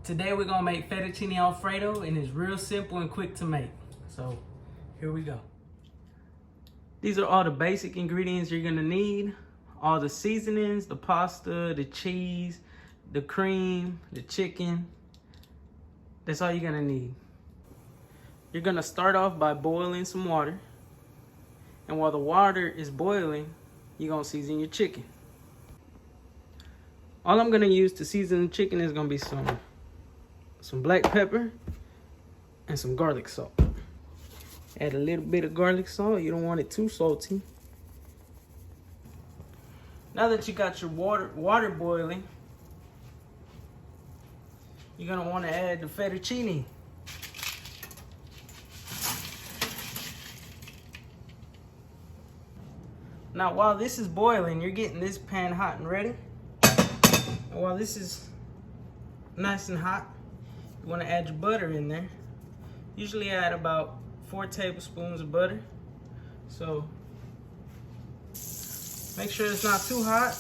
Today we're gonna make fettuccine Alfredo, and it's real simple and quick to make. So here we go. These are all the basic ingredients you're gonna need. All the seasonings, the pasta, the cheese, the cream, the chicken. That's all you're gonna need. You're gonna start off by boiling some water. And while the water is boiling, you're gonna season your chicken. All I'm gonna use to season the chicken is gonna be some black pepper and some garlic salt. Add a little bit of garlic salt. You don't want it too salty. Now that you got your water boiling, you're gonna want to add the fettuccine. Now while this is boiling, you're getting this pan hot and ready. And while this is nice and hot, you want to add your butter in there. Usually add about 4 tablespoons of butter. So make sure it's not too hot.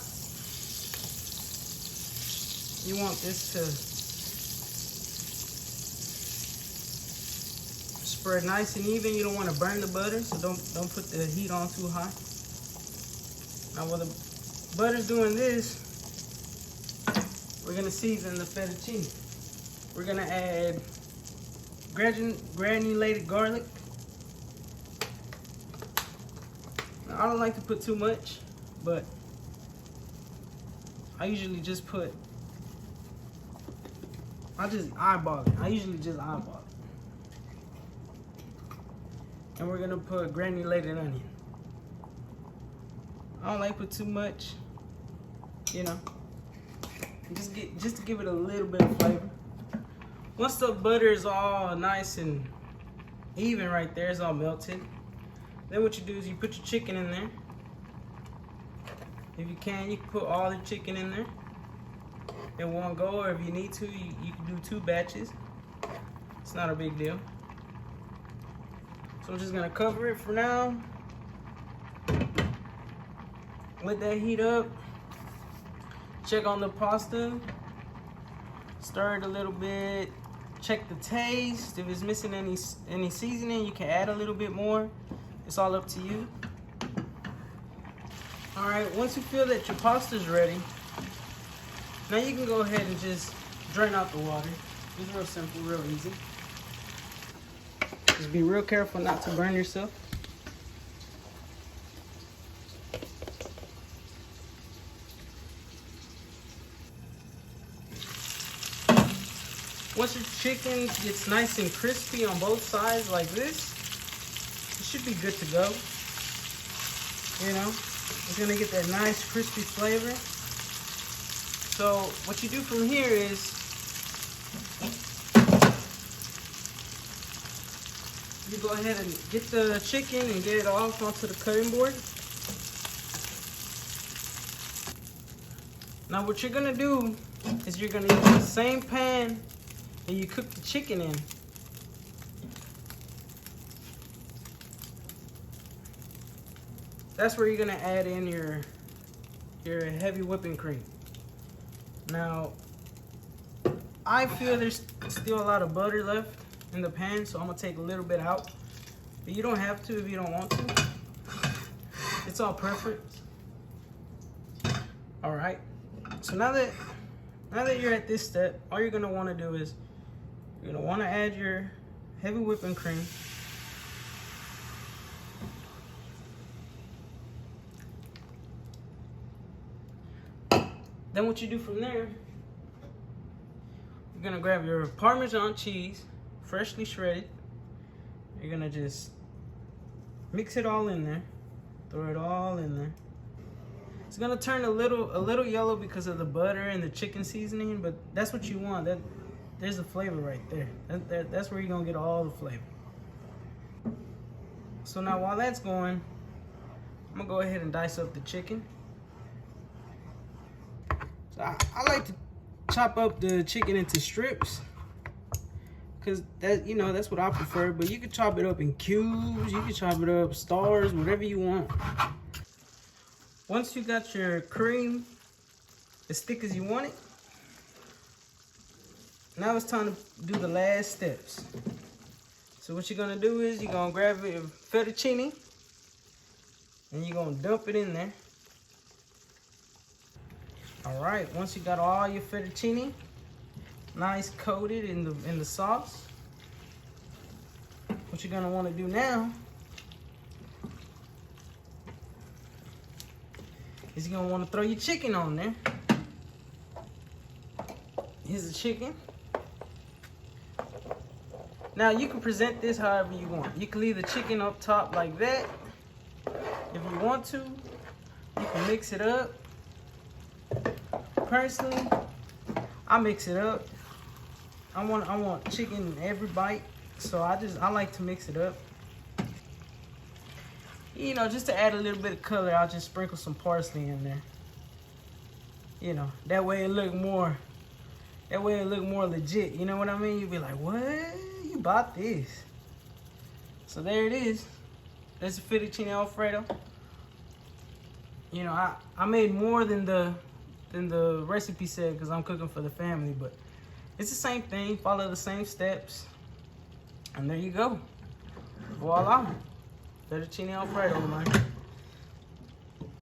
You want this to spread nice and even. You don't want to burn the butter, so don't put the heat on too high. Now while the butter's doing this, we're gonna season the fettuccine. We're gonna add granulated garlic. Now, I don't like to put too much, but I usually just eyeball it. I usually just eyeball it. And we're gonna put granulated onion. I don't like to put too much, you know, just to give it a little bit of flavor. Once the butter is all nice and even right there, it's all melted, then what you do is you put your chicken in there. If you can put all the chicken in there in one go, or if you need to, you can do 2 batches. It's not a big deal. So I'm just gonna cover it for now. Let that heat up. Check on the pasta. Stir it a little bit. Check the taste. If it's missing any seasoning, you can add a little bit more. It's all up to you. All right, once you feel that your pasta's ready, now you can go ahead and just drain out the water. It's real simple, real easy. Just be real careful not to burn yourself. Once your chicken gets nice and crispy on both sides like this, it should be good to go. You know, it's gonna get that nice crispy flavor. So what you do from here is you go ahead and get the chicken and get it off onto the cutting board. Now what you're gonna do is you're gonna use the same pan that you cook the chicken in. That's where you're gonna add in your heavy whipping cream. Now, I feel there's still a lot of butter left in the pan, so I'm gonna take a little bit out. But you don't have to if you don't want to. It's all perfect. All right. So now that you're at this step, all you're gonna want to do is you're gonna want to add your heavy whipping cream. Then what you do from there, you're gonna grab your Parmesan cheese, freshly shredded. You're gonna just mix it all in there, throw it all in there. It's gonna turn a little yellow because of the butter and the chicken seasoning, but that's what you want. There's the flavor right there. That's where you're gonna get all the flavor. So now while that's going, I'm gonna go ahead and dice up the chicken. So I like to chop up the chicken into strips, because that's what I prefer. But you can chop it up in cubes, you can chop it up stars, whatever you want. Once you got your cream as thick as you want it, Now it's time to do the last steps. So what you're gonna do is you're gonna grab your fettuccine and you're gonna dump it in there. All right, once you got all your fettuccine nice coated in the sauce, what you're gonna wanna do now is you're gonna wanna throw your chicken on there. Here's the chicken. Now you can present this however you want. You can leave the chicken up top like that. If you want to, you can mix it up. Personally, I mix it up. I want chicken in every bite, so I like to mix it up. You know, just to add a little bit of color, I'll just sprinkle some parsley in there. You know, that way it look more legit. You know what I mean? You'll be like, what? You bought this? So there it is. That's the fettuccine Alfredo. You know, I made more than the recipe said because I'm cooking for the family, but it's the same thing. Follow the same steps, and there you go. Voila, fettuccine Alfredo, man.